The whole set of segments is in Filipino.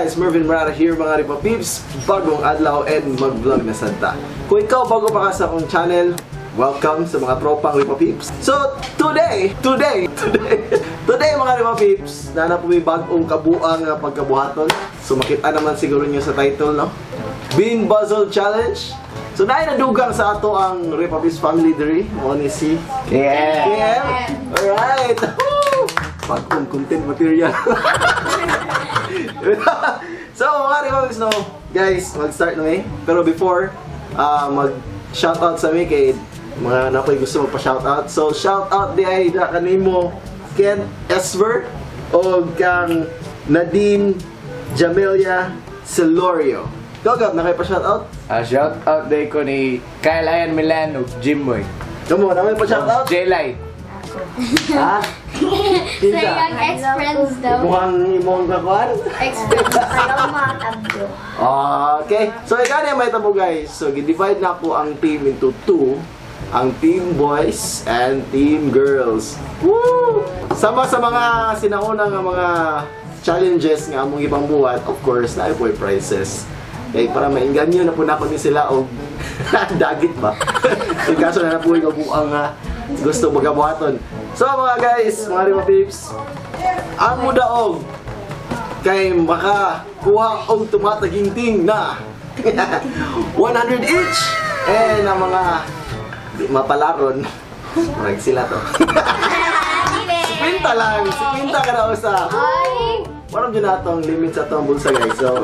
guys, Mervin Marara here mga Ripa Peeps. Bagong adlaw and mag-vlog na santa. Kung ikaw bago pa ka sa akong channel, welcome sa mga tropang Ripa Peeps. So, today mga Ripa Peeps, na po may bagong kabuang pagkabuhaton. So, makita naman siguro nyo sa title, no? Being Boozled Challenge. So, nadugang sa ato ang Ripa Peeps family diri. Mo ni si KM. Alright! Bagong content material. So, mga Ripa, no, guys, mag-start na pero before, mag-shoutout sa mi kay mga napoy gusto magpa-shoutout. So, shoutout di ay kanimo Ken Esver o kang Nadine Jamelia Celorio. Gagap na kayo pa-shoutout? Shoutout day ko ni Kyle Ayan Milan o Jimboy. Kamo, na may pa-shoutout? Jelay. Ha? Sa yung ex-friends daw. Mukhang imong kakuan? Ex-friends. Ayaw mga tablo. Okay. So, ikaw na may tabo guys. So, divide na po ang team into two. Ang team boys and team girls. Woo! Sama sa mga sinaunang mga challenges nga among ibang buhat, of course, na po prizes. Kaya para mainganyo na po na ni sila o dagit ba? So, kaso na po yung buang gusto magabuhaton. So mga guys, mga Ripa Peeps, ang mudaog kay makakuha og tumataginting na 100 each. And ang mga di mapalaron, marag sila to. Pinta lang, pinta ka na usa. Parang dyan natong limit sa itong bulsa guys. So,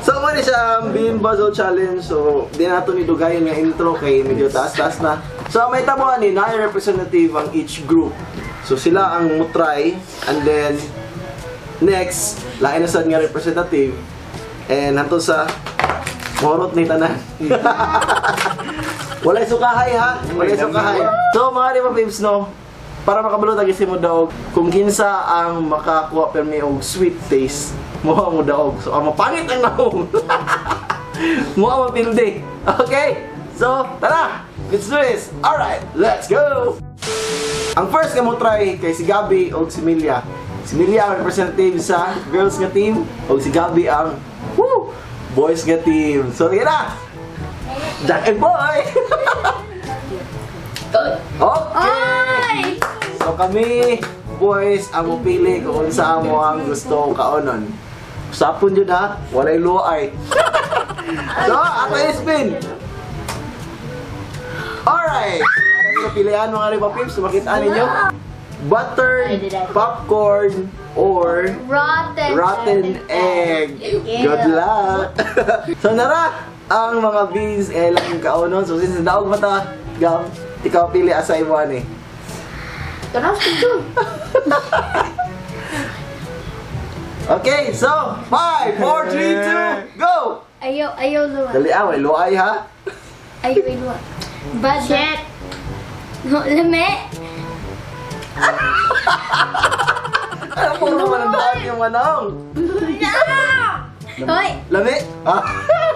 so mali siya ang Being Boozled Challenge. So, di nato ni dugayin nga intro kay medyo taas-taas na. So, may tabuhan ni 9 representative ang each group. So, sila ang mutry. And then, next, lain na sad nga representative. And hanto sa morot ni tanan. Walay sukahay ha. Walay sukahay. So, mga Ripa Peeps, no? Para makabalo tagi si mo daog kung kinsa ang makakuha permi og sweet taste mo ang daog. So ang mapangit ang nahong. Mo ang mapildi. Okay? So, tara. Let's do this. All right, let's go. Ang first nga mo try kay si Gabi o si Milia. Si Milia ang representative sa girls nga team o si Gabi ang boys nga team. So, sige na. Jack and boy. Okay. So kami, boys, ang mupili kung saan mo ang gusto kaonon. Sapon yun ha, walay luay. So, ato yung spin. Alright. Ano pilihan mga Ripa Peeps? Makita ninyo? Buttered popcorn or rotten egg. Good luck. So nara, ang mga beans ay lang kaonon. So since naog mata, Gam, ikaw pili asa iwan eh. Okay, so 5, 4, 3, 2, go! Ayaw luwa. Dali away, luay ha? Ayaw luwa. Budget. No, lame. Ano po naman ang daan yung manong? Hoy! Lami?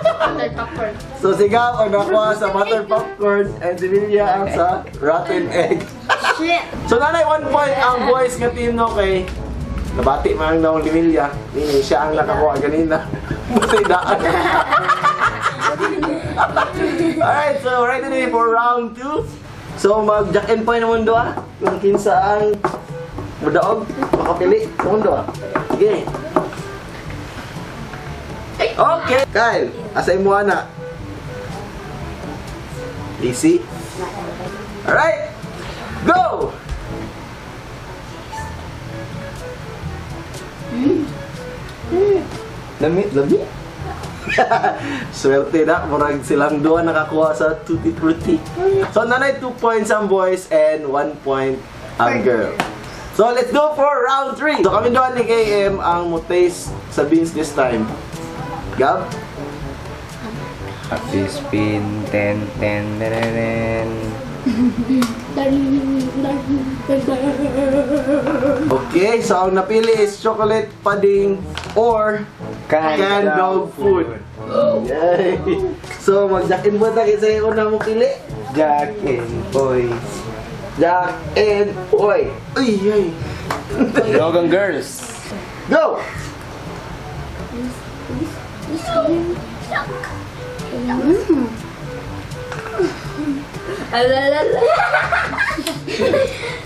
Butter popcorn. So si Gam ang nakuha sa butter popcorn and si Lilia ang sa rotten egg. Shit. So nanay 1 point ang boys nga team no kay nabati man ang naong Lilia. Nini siya ang nakakuha ganina. Butay daan. Alright, so ready na for round 2. So mag jack and point naman do kung kinsa ang mudaog makapili naman do Okay. Okay, Kyle, asay mo na. Easy. Alright, go! Lami? Swerte na, murag silang duha nakakuha sa Tutti Frutti. So, nanay 2 points ang boys and 1 point ang girl. So, let's go for round 3. So, kami doon ni KM ang mutaste sa beans this time. Gab? Happy spin, ten. Okay, so ang napili is chocolate pudding or canned dog food. Yay! So, mag-jack and boy tayo sa una mong pili. Jack and Boy. Jack and boy. Uy, ay. Nadugang girls. Go! Alalala.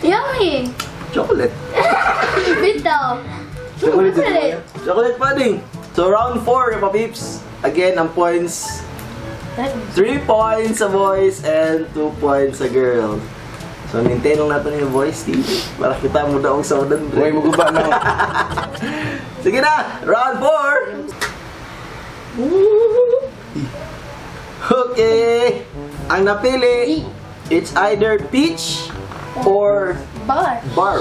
Yummy. Chocolate. Bitaw. Chocolate. Chocolate pudding. So round 4, Ripa Peeps. Again, ang points. 3 points sa boys and 2 points sa girl. So, nintenong natin yung boys, Steve. Para kita mo daw sa udan. Uy, maguba na. Sige na! Round 4! Okay! Ang napili, it's either peach or Bar. bar.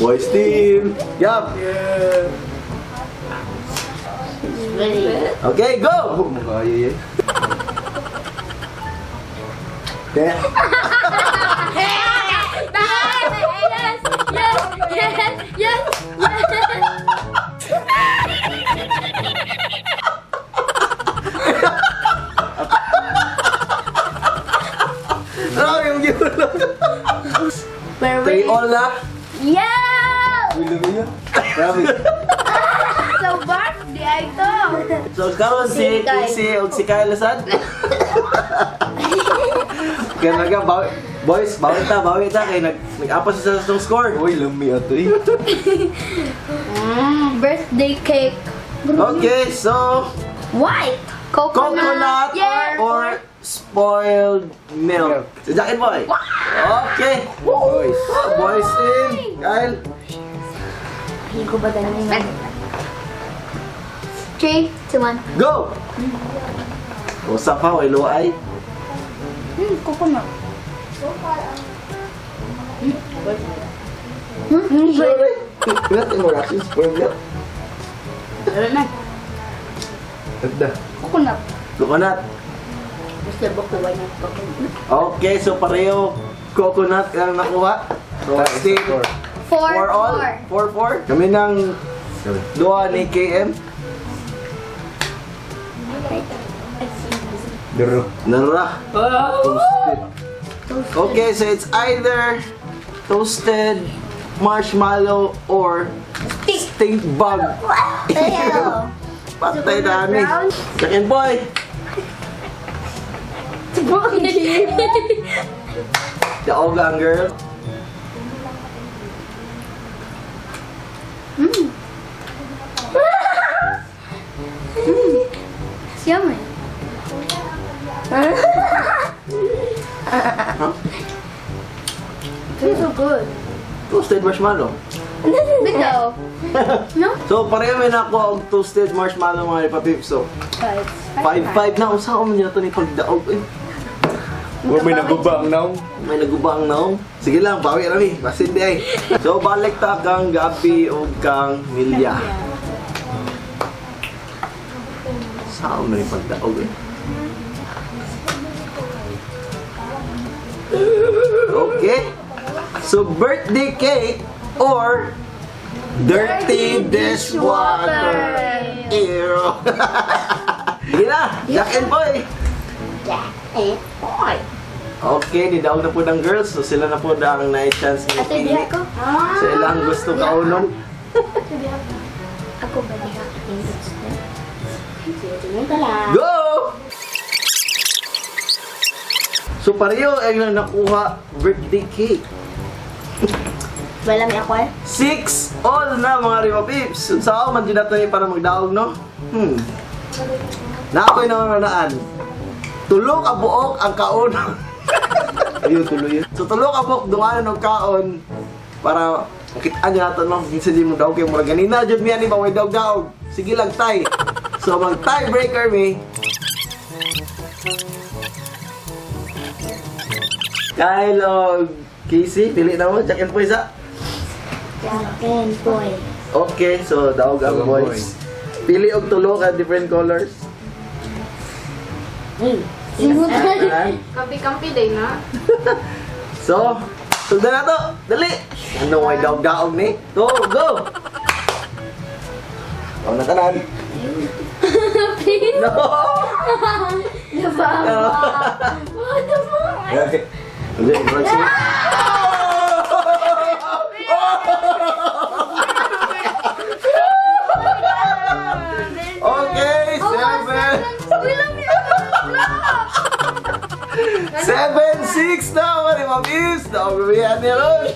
Boys team! Yup! Okay, go! Oh, makaya yan. Kaya, Yes. Grabe yung giulong. Where 3 all na. Yeah! uy, lumi yan. Grabe. So, birthday ay ito. So, karon si Si Kyle. Casey o si Kyle Lasad. Kaya naga, boys, bawi ta. Kaya nag-apas sa score. Uy, lumi ato eh. Birthday cake. Okay, so, White. coconut Yeah. or spoiled milk. Si Jacket Boy. Okay. Boys. Boys team. Kyle. Hindi ko ba ganun yung 3, 2, 1. Go! Usap pa, way luay. Coconut. Sorry. Ingat yung reaction, spoiled milk. Ano na? Tagda. Coconut. Coconut. Gusto ba kuha niya coconut? Okay, so pareho coconut ang nakuha. So, team 4, 4 all. 4-4. Kami ng duha ni KM. Dero. Nara. Toasted. Okay, so it's either toasted marshmallow or stink bug. Ayaw. Patay dami. Second boy. The Ogang girl. It's yummy. It's so good. Toasted marshmallow. Bitaw. No? So pareho may nako ang toasted marshmallow mga ipapip. So 5-5 na. Usa ko man yun ito ni pagdaog eh. Uy, may naguba ang naong. May naguba ang naong. Sige lang, bawi rami. Basin di ay. So balik ta kang Gabi o kang Milya. Saan man yung pagdaog eh. Okay. So birthday cake or dirty dishwater. Ew. Sige na, Jack and Boy. Okay, nidaog na po ng girls. So sila na po na ang na-chance ng Ate, pili. diha ko. So ilang gusto kaunon. Ako ba diha? Go! So pareho ay lang nakuha birthday cake. Wala may ako eh. 6 all na mga Riva Pips. So ako man din natin para magdaog no? Na ako'y nangunahunaan. Tulo ka buok ang kaon. Ayun, tuloy yun. So tulo ka buok dunganan ng kaon para makitaan nyo natin no? Minsan di mo daog kayo mura ganina. Diyan miyan ni baway daog-daog. Sige lang tay. So mag tiebreaker me. Kyle o Casey, pili na mo. Jack and Boys ha? Jack and boy. Okay, so daog ang Daog ang boys. Pili og tulo ka different colors. Kampi-kampi day na. So, sundan na to. Dali. Ano ay daog-daog ni? Go, go. Oh, natanan. No. Diba? What the fuck? Okay. Hindi, 6 na mga Pabis. Naugawihan niya ron.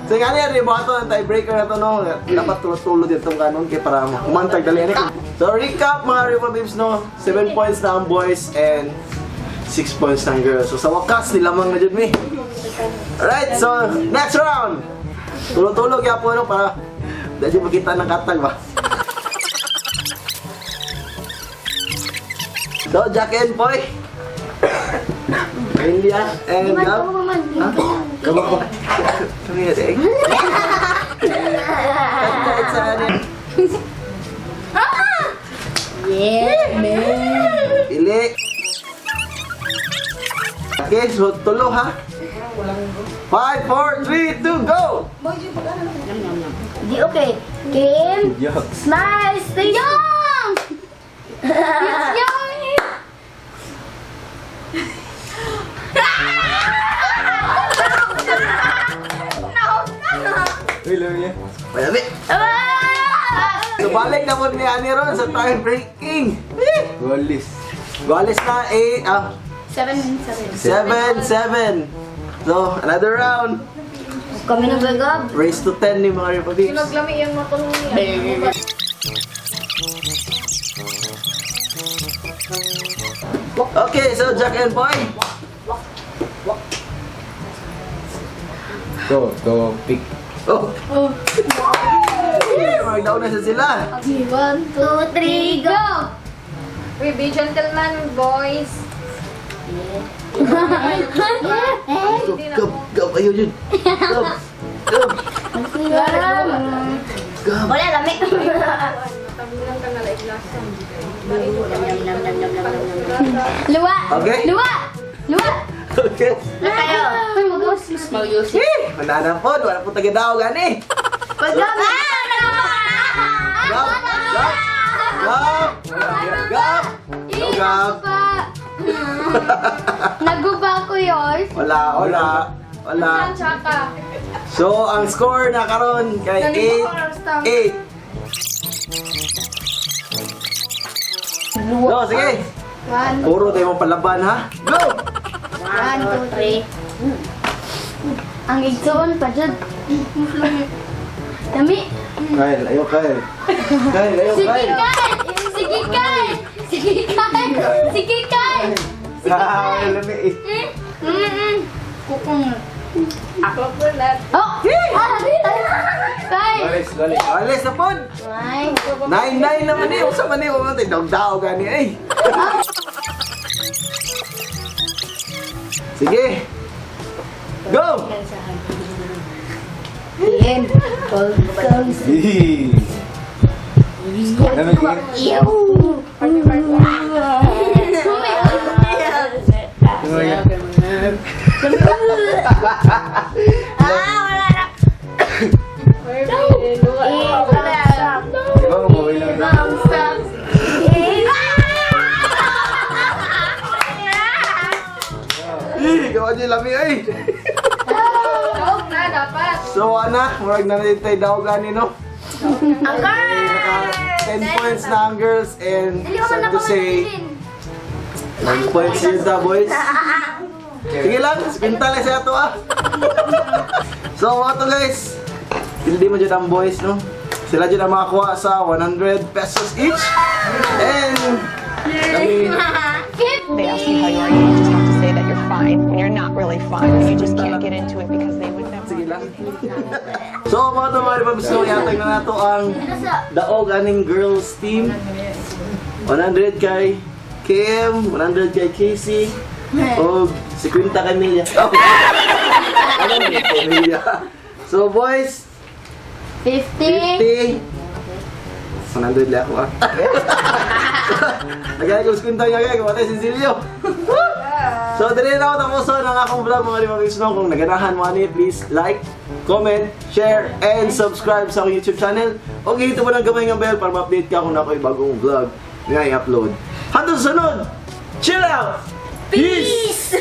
So nga niya, ribato ang tiebreaker na to, no? Dapat tulad itong kanon kaya para kumantag dali. So recap mga Pabis, no? 7 points na ang boys and 6 points na ang girls. So sa wakas, nilamang na dyan mi. Alright, so next round. Tulog-tulog yan po, no? Para dahil makita ng katag ba? So, Jack and Poy. India and Gab. Kabak ba? Kami nga, Deng. Kahit saan yan. Yeah, man. Pili. Okay, so tulo ha. 5, 4, 3, 2, go! Di okay. Kim. Yuck. Smile. Stay young. It's young. Hello, yeah. Mayami. So, balik na po ni Ani Ron sa time breaking. Golis. Gualis na 7. So, another round. Kami nagagab. Race to 10 ni mga Republics. Naglami yung matulong niya. Okay, so Jack and Boy. Go, pick. Oh. Mag-down na sila. 1, 2, 3, go! We be gentlemen, boys. Gab, ayaw yun. Gab. Wala, lami. Tabilang ka na like last time. Luwa! Okay. Luwa! Okay. Na kayo. Mag-use. Mananang po, wala po taga-daw gani. Pag-gab! Gab. Gab. Naguba ko yun. Wala. Tsaka. So, ang score na karon kay 8. Go, sige. 1, Puro tayo mong palaban, ha? Go! 1, 2, 3. Ang igsoon pa dyan. Dami. Kyle, ayaw Kyle. Kyle, ayaw Sige, Kyle. Kyle! Sige, Kyle! Sige, Kyle! Sige, Kyle! Ah, lami eh. Kukong. Ako po lahat. Oh! Kyle! Golis. Alis na po. 9. 9-9 naman eh. Usa man eh. Huwag natin daw gani eh. Sige. Go! Game. Gold comes. Ew! Wala na. Gawa niyo lami eh. Joke na dapat. So, ana, murag na natin tayo daw gani, no? Ang Naka 10 points na ang girls and sad to say 9 points yun sa boys. Sige lang, spinta lang siya ito ah. So mga to guys, hindi mo dyan ang boys, no? Sila dyan ang makakuha sa 100 pesos each. And kami, They ask you how you are, you just have to say that you're fine when you're not really fine. You just can't get into it because they would never. sige lang. So mga to mga ripabis ko, yatag na nato ang daog aning girls team. 100 kay Kim, 100 kay Casey, o 50 kay Milia. Oh. Milia. So boys, 50. 100 lang ako ah. Nagaya ko skwinta niya kaya, kumatay si Silvio. So, dali na ako tapuso ng akong vlog mga limabis no. Kung naganahan mo ani, please like, comment, share, and subscribe sa akong YouTube channel. O gihito mo ng gamay ng bell para ma-update ka kung nako'y bagong vlog nga i-upload. Hanggang sa sunod, chill out! Peace!